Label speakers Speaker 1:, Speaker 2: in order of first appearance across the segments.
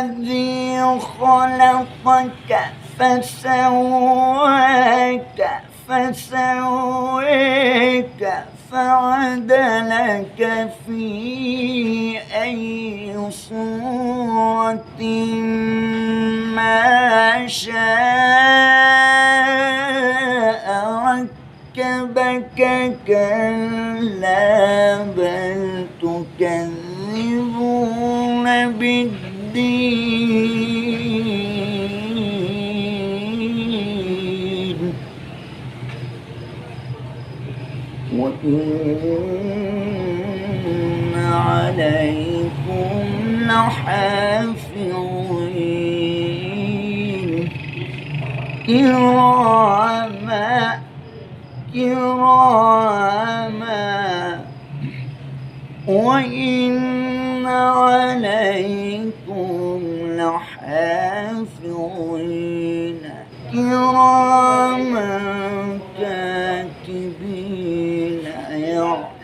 Speaker 1: الذي خلقك فسواك فعدلك في أي صورة ما شاء ركبك كلا بل تكذبون بالدين وإن عليكم لحافظين كراما وإن عليكم لحافظين كراما كاتبين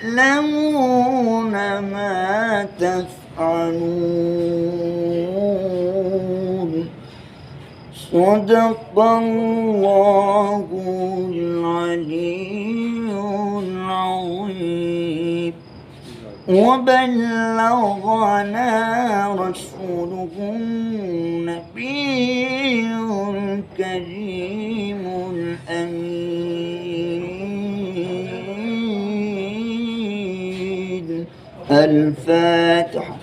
Speaker 1: يعلمون ما تفعلون صدق الله العلي العظيم وبلغنا رسوله النبي الكريم الأمين الفاتحة.